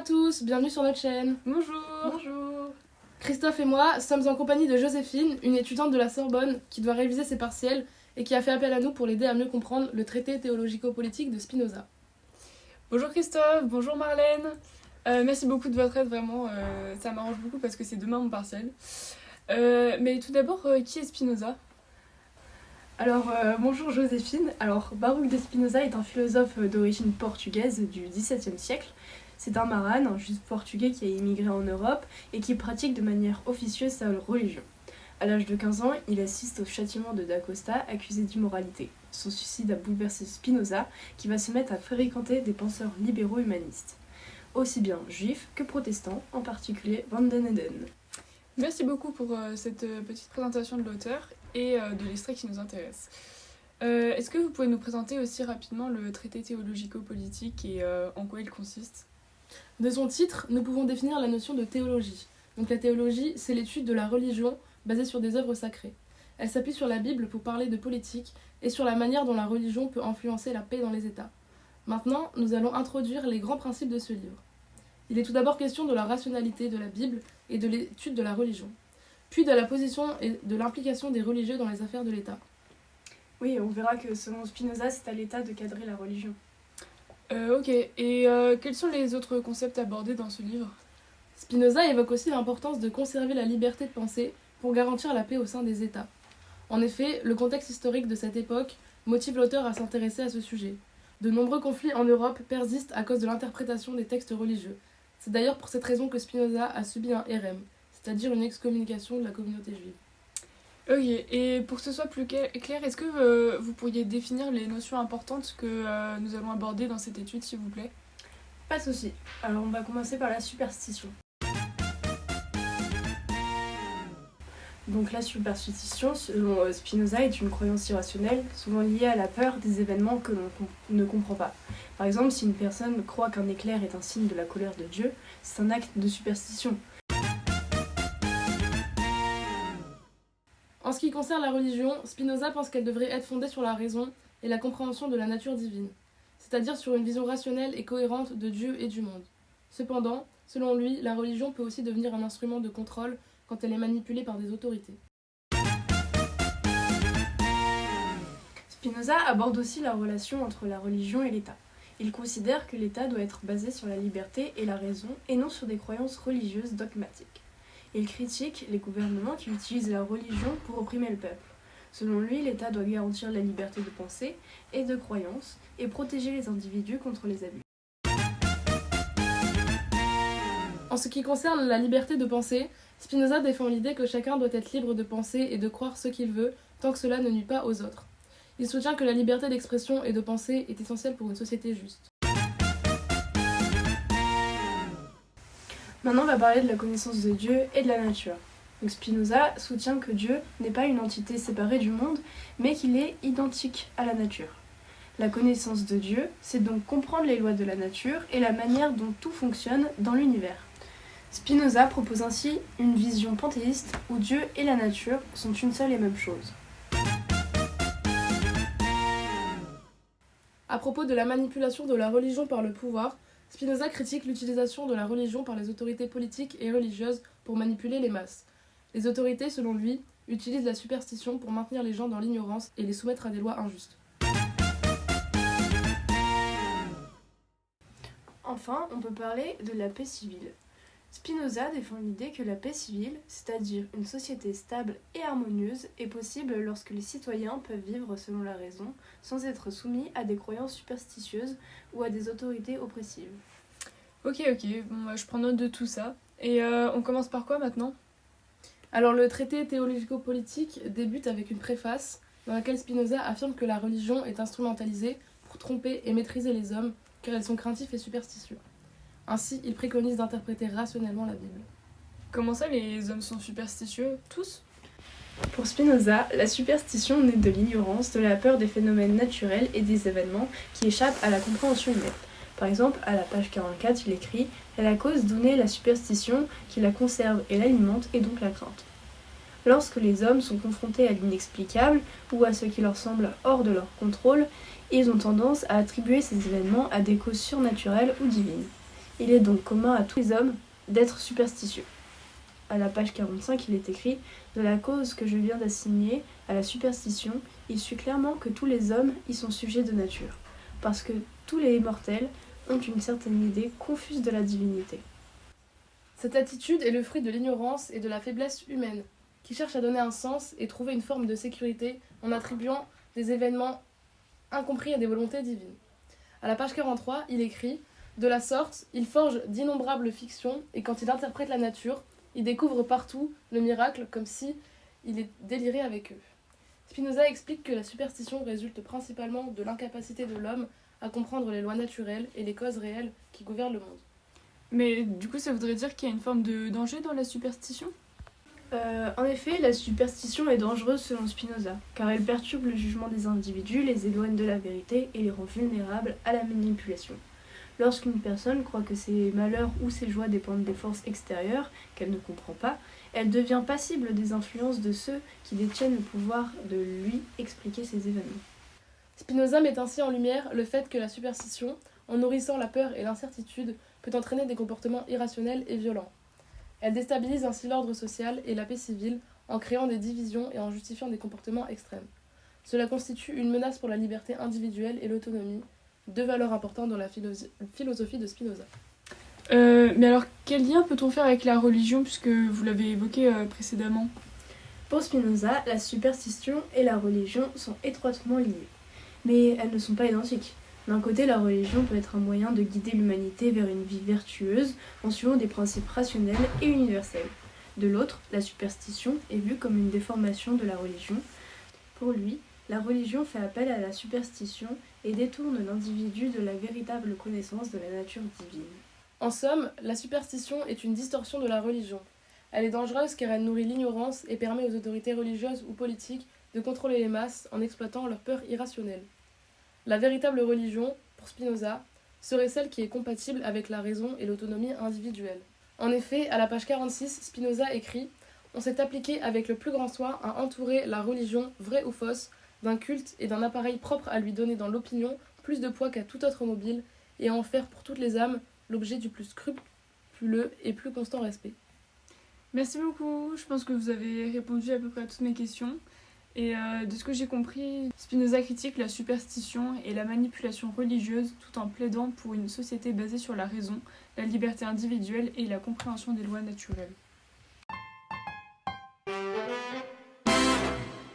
tous, bienvenue sur notre chaîne. Bonjour. Christophe et moi sommes en compagnie de Joséphine, une étudiante de la Sorbonne qui doit réviser ses partiels et qui a fait appel à nous pour l'aider à mieux comprendre le traité théologico-politique de Spinoza. Bonjour Christophe, bonjour Marlène. Merci beaucoup de votre aide, vraiment, ça m'arrange beaucoup parce que c'est demain mon partiel. Mais tout d'abord, qui est Spinoza ? Bonjour Joséphine. Baruch de Spinoza est un philosophe d'origine portugaise du XVIIe siècle. C'est un marane, un juif portugais qui a immigré en Europe et qui pratique de manière officieuse sa religion. À l'âge de 15 ans, il assiste au châtiment de Da Costa, accusé d'immoralité. Son suicide a bouleversé Spinoza, qui va se mettre à fréquenter des penseurs libéraux humanistes, aussi bien juifs que protestants, en particulier Van den Eden. Merci beaucoup pour cette petite présentation de l'auteur et de l'extrait qui nous intéresse. Est-ce que vous pouvez nous présenter aussi rapidement le traité théologico-politique et en quoi il consiste ? De son titre, nous pouvons définir la notion de théologie. Donc la théologie, c'est l'étude de la religion basée sur des œuvres sacrées. Elle s'appuie sur la Bible pour parler de politique et sur la manière dont la religion peut influencer la paix dans les États. Maintenant, nous allons introduire les grands principes de ce livre. Il est tout d'abord question de la rationalité de la Bible et de l'étude de la religion, puis de la position et de l'implication des religieux dans les affaires de l'État. Oui, on verra que selon Spinoza, c'est à l'État de cadrer la religion. Ok, et quels sont les autres concepts abordés dans ce livre ? Spinoza évoque aussi l'importance de conserver la liberté de penser pour garantir la paix au sein des États. En effet, le contexte historique de cette époque motive l'auteur à s'intéresser à ce sujet. De nombreux conflits en Europe persistent à cause de l'interprétation des textes religieux. C'est d'ailleurs pour cette raison que Spinoza a subi un hérem, c'est-à-dire une excommunication de la communauté juive. Ok, et pour que ce soit plus clair, est-ce que vous pourriez définir les notions importantes que nous allons aborder dans cette étude, s'il vous plaît ? Pas de souci. Alors on va commencer par la superstition. Donc la superstition, selon Spinoza, est une croyance irrationnelle, souvent liée à la peur des événements que l'on ne comprend pas. Par exemple, si une personne croit qu'un éclair est un signe de la colère de Dieu, c'est un acte de superstition. En ce qui concerne la religion, Spinoza pense qu'elle devrait être fondée sur la raison et la compréhension de la nature divine, c'est-à-dire sur une vision rationnelle et cohérente de Dieu et du monde. Cependant, selon lui, la religion peut aussi devenir un instrument de contrôle quand elle est manipulée par des autorités. Spinoza aborde aussi la relation entre la religion et l'État. Il considère que l'État doit être basé sur la liberté et la raison et non sur des croyances religieuses dogmatiques. Il critique les gouvernements qui utilisent la religion pour opprimer le peuple. Selon lui, l'État doit garantir la liberté de pensée et de croyance et protéger les individus contre les abus. En ce qui concerne la liberté de penser, Spinoza défend l'idée que chacun doit être libre de penser et de croire ce qu'il veut tant que cela ne nuit pas aux autres. Il soutient que la liberté d'expression et de pensée est essentielle pour une société juste. Maintenant, on va parler de la connaissance de Dieu et de la nature. Donc Spinoza soutient que Dieu n'est pas une entité séparée du monde, mais qu'il est identique à la nature. La connaissance de Dieu, c'est donc comprendre les lois de la nature et la manière dont tout fonctionne dans l'univers. Spinoza propose ainsi une vision panthéiste où Dieu et la nature sont une seule et même chose. À propos de la manipulation de la religion par le pouvoir, Spinoza critique l'utilisation de la religion par les autorités politiques et religieuses pour manipuler les masses. Les autorités, selon lui, utilisent la superstition pour maintenir les gens dans l'ignorance et les soumettre à des lois injustes. Enfin, on peut parler de la paix civile. Spinoza défend l'idée que la paix civile, c'est-à-dire une société stable et harmonieuse, est possible lorsque les citoyens peuvent vivre selon la raison, sans être soumis à des croyances superstitieuses ou à des autorités oppressives. Ok, bon, je prends note de tout ça. Et on commence par quoi maintenant ? Alors le traité théologico-politique débute avec une préface dans laquelle Spinoza affirme que la religion est instrumentalisée pour tromper et maîtriser les hommes car ils sont craintifs et superstitieux. Ainsi, il préconise d'interpréter rationnellement la Bible. Comment ça, les hommes sont superstitieux ? Tous ? Pour Spinoza, la superstition naît de l'ignorance, de la peur des phénomènes naturels et des événements qui échappent à la compréhension humaine. Par exemple, à la page 44, il écrit « La cause donnée la superstition qui la conserve et l'alimente est donc la crainte ». Lorsque les hommes sont confrontés à l'inexplicable ou à ce qui leur semble hors de leur contrôle, ils ont tendance à attribuer ces événements à des causes surnaturelles ou divines. Il est donc commun à tous les hommes d'être superstitieux. À la page 45, il est écrit « De la cause que je viens d'assigner à la superstition, il suit clairement que tous les hommes y sont sujets de nature, parce que tous les mortels ont une certaine idée confuse de la divinité. » Cette attitude est le fruit de l'ignorance et de la faiblesse humaine, qui cherche à donner un sens et trouver une forme de sécurité en attribuant des événements incompris à des volontés divines. À la page 43, il écrit « De la sorte, il forge d'innombrables fictions et quand il interprète la nature, il découvre partout le miracle comme si il est déliré avec eux. » Spinoza explique que la superstition résulte principalement de l'incapacité de l'homme à comprendre les lois naturelles et les causes réelles qui gouvernent le monde. Mais du coup, ça voudrait dire qu'il y a une forme de danger dans la superstition ? En effet, la superstition est dangereuse selon Spinoza, car elle perturbe le jugement des individus, les éloigne de la vérité et les rend vulnérables à la manipulation. Lorsqu'une personne croit que ses malheurs ou ses joies dépendent des forces extérieures, qu'elle ne comprend pas, elle devient passible des influences de ceux qui détiennent le pouvoir de lui expliquer ces événements. Spinoza met ainsi en lumière le fait que la superstition, en nourrissant la peur et l'incertitude, peut entraîner des comportements irrationnels et violents. Elle déstabilise ainsi l'ordre social et la paix civile en créant des divisions et en justifiant des comportements extrêmes. Cela constitue une menace pour la liberté individuelle et l'autonomie, deux valeurs importantes dans la philosophie de Spinoza. Mais alors, quel lien peut-on faire avec la religion, puisque vous l'avez évoqué précédemment ? Pour Spinoza, la superstition et la religion sont étroitement liées, mais elles ne sont pas identiques. D'un côté, la religion peut être un moyen de guider l'humanité vers une vie vertueuse en suivant des principes rationnels et universels. De l'autre, la superstition est vue comme une déformation de la religion. Pour lui, la religion fait appel à la superstition et détourne l'individu de la véritable connaissance de la nature divine. En somme, la superstition est une distorsion de la religion. Elle est dangereuse car elle nourrit l'ignorance et permet aux autorités religieuses ou politiques de contrôler les masses en exploitant leur peur irrationnelle. La véritable religion, pour Spinoza, serait celle qui est compatible avec la raison et l'autonomie individuelle. En effet, à la page 46, Spinoza écrit « On s'est appliqué avec le plus grand soin à entourer la religion, vraie ou fausse, d'un culte et d'un appareil propre à lui donner dans l'opinion plus de poids qu'à tout autre mobile, et à en faire pour toutes les âmes l'objet du plus scrupuleux et plus constant respect. » Merci beaucoup, je pense que vous avez répondu à peu près à toutes mes questions. Et de ce que j'ai compris, Spinoza critique la superstition et la manipulation religieuse tout en plaidant pour une société basée sur la raison, la liberté individuelle et la compréhension des lois naturelles.